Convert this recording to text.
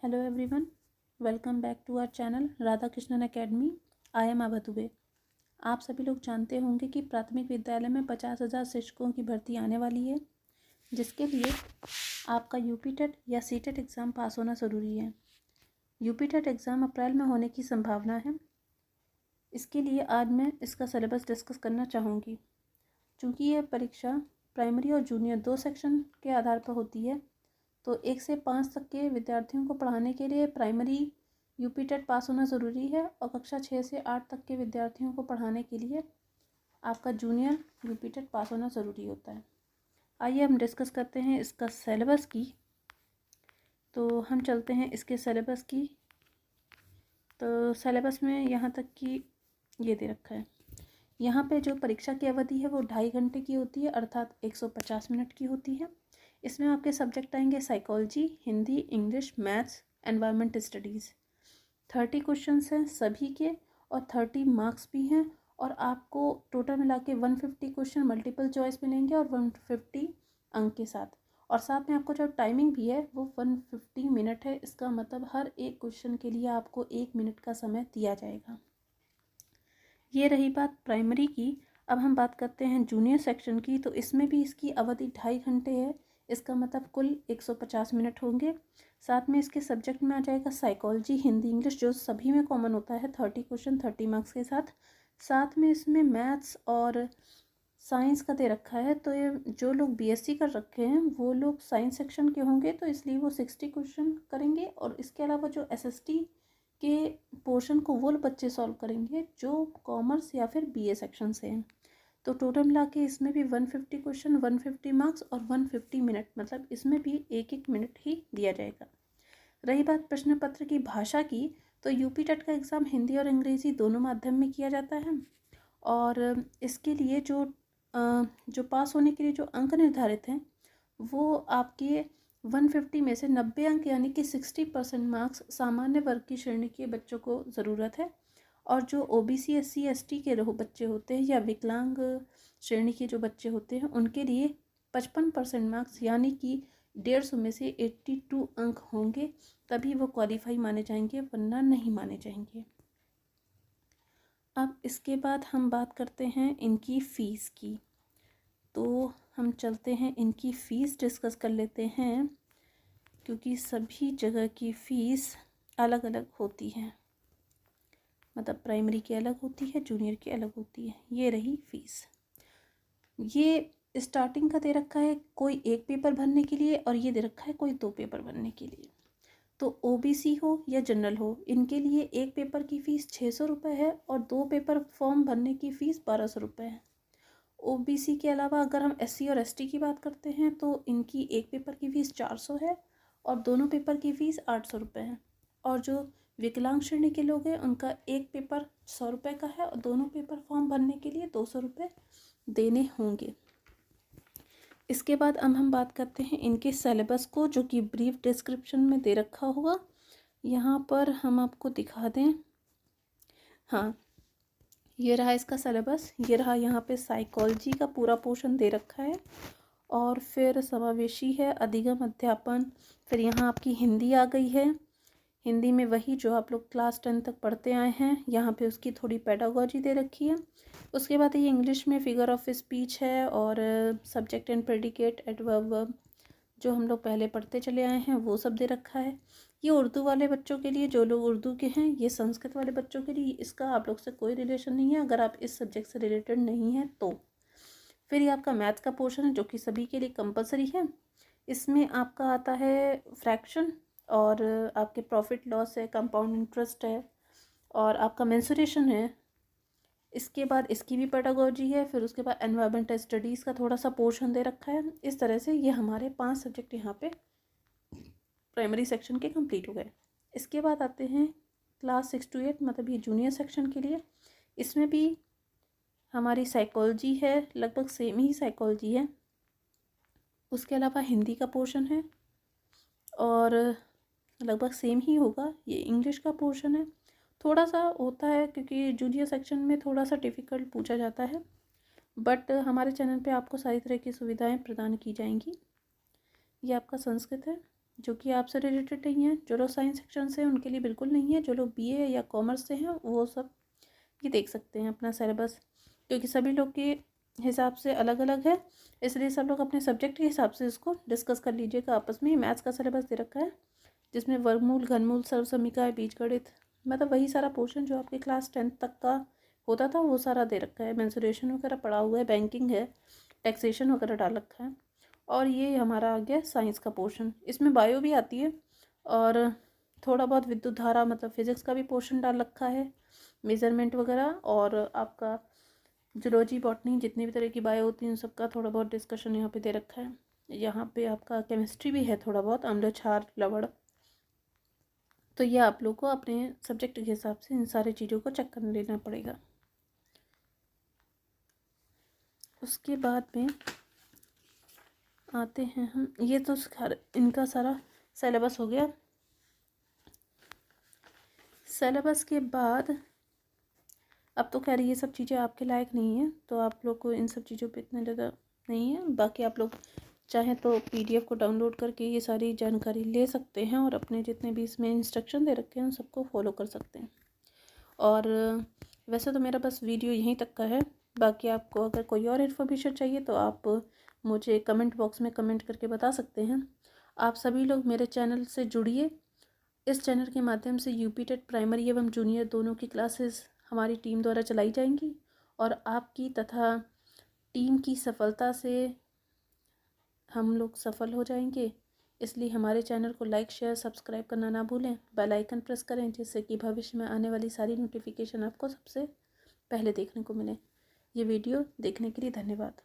Hello everyone, welcome back to our channel Radha Krishnan academy. I am Abha Dubey. आप सभी लोग जानते होंगे कि प्राथमिक विद्यालय में 50,000 शिक्षकों की भर्ती आने वाली है, जिसके लिए आपका यूपी टेट या सी टेट एग्ज़ाम पास होना ज़रूरी है। यूपी टेट एग्ज़ाम अप्रैल में होने की संभावना है। इसके लिए आज मैं इसका सिलेबस डिस्कस करना चाहूँगी। चूँकि यह परीक्षा प्राइमरी और जूनियर दो सेक्शन के आधार पर होती है, तो 1 से 5 तक के विद्यार्थियों को पढ़ाने के लिए प्राइमरी यूपी टेट पास होना ज़रूरी है और कक्षा 6 से 8 तक के विद्यार्थियों को पढ़ाने के लिए आपका जूनियर यूपी टेट पास होना ज़रूरी होता है। आइए हम डिस्कस करते हैं इसका सिलेबस की। तो हम चलते हैं इसके सिलेबस की। तो सिलेबस में यहाँ तक कि ये दे रखा है। यहाँ पे जो परीक्षा की अवधि है वो 2.5 घंटे की होती है, अर्थात 150 मिनट की होती है। इसमें आपके सब्जेक्ट आएंगे psychology, Hindi, English, maths, environment studies. 30 questions हैं सभी के और 30 मार्क्स भी हैं, और आपको टोटल मिला के 150 क्वेश्चन मल्टीपल चॉइस मिलेंगे और 150 अंक के साथ। और साथ में आपको जो टाइमिंग भी है वो 150 मिनट है। इसका मतलब हर एक क्वेश्चन के लिए आपको 1 मिनट का समय दिया जाएगा। ये रही बात प्राइमरी की। अब हम बात करते हैं जूनियर सेक्शन की। तो इसमें भी इसकी अवधि 2.5 घंटे है। इसका मतलब कुल 150 मिनट होंगे। साथ में इसके सब्जेक्ट में आ जाएगा साइकोलॉजी, हिंदी, इंग्लिश, जो सभी में कॉमन होता है, 30 क्वेश्चन 30 मार्क्स के साथ। साथ में इसमें मैथ्स और साइंस का दे रखा है। तो ये जो लोग बीएससी कर रखे हैं वो लोग साइंस सेक्शन के होंगे, तो इसलिए वो 60 क्वेश्चन करेंगे। और इसके अलावा जो एसएसटी के पोर्शन को वो बच्चे सॉल्व करेंगे जो कॉमर्स या फिर बीए सेक्शन से हैं। तो टोटल मिला के इसमें भी 150 क्वेश्चन, 150 मार्क्स और 150 मिनट, मतलब इसमें भी 1-1 मिनट ही दिया जाएगा। रही बात प्रश्न पत्र की भाषा की, तो यूपी टेट का एग्ज़ाम हिंदी और अंग्रेज़ी दोनों माध्यम में किया जाता है। और इसके लिए जो पास होने के लिए जो अंक निर्धारित हैं वो आपके 150 में से 90 अंक यानी कि 60% मार्क्स सामान्य वर्ग की श्रेणी के बच्चों को ज़रूरत है। और जो ओबीसी, एससी, एसटी के बच्चे होते हैं या विकलांग श्रेणी के जो बच्चे होते हैं उनके लिए 55% मार्क्स यानी कि 150 में से 82 अंक होंगे, तभी वो क्वालिफाई माने जाएंगे, वरना नहीं माने जाएंगे। अब इसके बाद हम बात करते हैं इनकी फ़ीस की। तो हम चलते हैं इनकी फ़ीस डिस्कस कर लेते हैं, क्योंकि सभी जगह की फ़ीस अलग अलग होती है। मतलब प्राइमरी की अलग होती है, जूनियर की अलग होती है। ये रही फ़ीस। ये स्टार्टिंग का दे रखा है कोई 1 पेपर भरने के लिए, और ये दे रखा है कोई 2 पेपर भरने के लिए। तो ओबीसी हो या जनरल हो, इनके लिए 1 पेपर की फ़ीस 600 रुपये है और 2 पेपर फॉर्म भरने की फ़ीस 1200 रुपये है। ओबीसी के अलावा अगर हम एससी और एसटी की बात करते हैं तो इनकी 1 पेपर की फ़ीस 400 है और दोनों पेपर की फ़ीस 800 रुपये है। और जो विकलांग श्रेणी के लोग हैं उनका 1 पेपर 100 रुपये का है और दोनों पेपर फॉर्म भरने के लिए 200 रुपये देने होंगे। इसके बाद अब हम बात करते हैं इनके सिलेबस को, जो कि ब्रीफ डिस्क्रिप्शन में दे रखा होगा। यहाँ पर हम आपको दिखा दें। हाँ, ये रहा इसका सिलेबस। ये रहा यहाँ पे साइकोलॉजी का पूरा पोर्शन दे रखा है, और फिर समावेशी है, अधिगम, अध्यापन। फिर यहाँ आपकी हिंदी आ गई है। हिंदी में वही जो आप लोग क्लास 10 तक पढ़ते आए हैं, यहाँ पे उसकी थोड़ी पेडागोजी दे रखी है। उसके बाद ये इंग्लिश में फिगर ऑफ स्पीच है और सब्जेक्ट एंड प्रेडिकेट, एडवर्ब, जो हम लोग पहले पढ़ते चले आए हैं वो सब दे रखा है। ये उर्दू वाले बच्चों के लिए, जो लोग उर्दू के हैं। ये संस्कृत वाले बच्चों के लिए इसका आप लोग से कोई रिलेशन नहीं है, अगर आप इस सब्जेक्ट से रिलेटेड नहीं हैं तो। फिर ये आपका मैथ्स का पोर्शन है, जो कि सभी के लिए कंपलसरी है। इसमें आपका आता है फ्रैक्शन, और आपके प्रॉफिट लॉस है, कंपाउंड इंटरेस्ट है, और आपका मेंसुरेशन है। इसके बाद इसकी भी पेडागोजी है। फिर उसके बाद एनवायरनमेंटल स्टडीज़ का थोड़ा सा पोर्शन दे रखा है। इस तरह से ये हमारे 5 सब्जेक्ट यहाँ पे प्राइमरी सेक्शन के कंप्लीट हो गए। इसके बाद आते हैं क्लास 6 to 8, मतलब ये जूनियर सेक्शन के लिए। इसमें भी हमारी साइकोलॉजी है, लगभग सेम ही साइकोलॉजी है। उसके अलावा हिंदी का पोर्शन है और लगभग सेम ही होगा। ये इंग्लिश का पोर्शन है, थोड़ा सा होता है क्योंकि जूनियर सेक्शन में थोड़ा सा डिफ़िकल्ट पूछा जाता है, बट हमारे चैनल पे आपको सारी तरह की सुविधाएं प्रदान की जाएंगी। ये आपका संस्कृत है, जो कि आपसे रिलेटेड नहीं है। जो लोग साइंस सेक्शन से हैं उनके लिए बिल्कुल नहीं है। जो लोग बीए या कॉमर्स से हैं वो सब ये देख सकते हैं अपना सिलेबस, क्योंकि सभी लोग के हिसाब से अलग अलग है, इसलिए सब लोग अपने सब्जेक्ट के हिसाब से इसको डिस्कस कर लीजिएगा आपस में। मैथ्स का सिलेबस दे रखा है जिसमें वर्गमूल, घनमूल, सर्वसमीकरण, बीजगणित, मतलब वही सारा पोर्शन जो आपके क्लास 10th तक का होता था वो सारा दे रखा है। मेंसुरेशन वगैरह पढ़ा हुआ है, बैंकिंग है, टैक्सेशन वगैरह डाल रखा है। और ये हमारा आ गया साइंस का पोर्शन। इसमें बायो भी आती है और थोड़ा बहुत विद्युत धारा मतलब फिजिक्स का भी पोर्शन डाल रखा है, मेजरमेंट वगैरह, और आपका जूलॉजी, बॉटनी, जितनी भी तरह की बायो होती हैं उन सबका थोड़ा बहुत डिस्कशन यहाँ पे दे रखा है। यहाँ पे आपका केमिस्ट्री भी है थोड़ा बहुत, अम्ल, क्षार, लवण। तो ये आप लोग को अपने सब्जेक्ट के हिसाब से इन सारी चीज़ों को चेक कर लेना पड़ेगा। उसके बाद में आते हैं हम, ये तो इनका सारा सिलेबस हो गया। सिलेबस के बाद अब तो खैर ये सब चीज़ें आपके लायक नहीं है, तो आप लोग को इन सब चीज़ों पे इतना ज़्यादा नहीं है। बाकी आप लोग चाहें तो पीडीएफ को डाउनलोड करके ये सारी जानकारी ले सकते हैं और अपने जितने भी इसमें इंस्ट्रक्शन दे रखे हैं उन सबको फॉलो कर सकते हैं। और वैसे तो मेरा बस वीडियो यहीं तक का है। बाकी आपको अगर कोई और इन्फॉर्मेशन चाहिए तो आप मुझे कमेंट बॉक्स में कमेंट करके बता सकते हैं। आप सभी लोग मेरे चैनल से जुड़िए। इस चैनल के माध्यम से यूपी टेट प्राइमरी एवं जूनियर दोनों की क्लासेस हमारी टीम द्वारा चलाई जाएंगी और आपकी तथा टीम की सफलता से हम लोग सफल हो जाएंगे। इसलिए हमारे चैनल को लाइक, शेयर, सब्सक्राइब करना ना भूलें। बेल आइकन प्रेस करें जिससे कि भविष्य में आने वाली सारी नोटिफिकेशन आपको सबसे पहले देखने को मिले। ये वीडियो देखने के लिए धन्यवाद।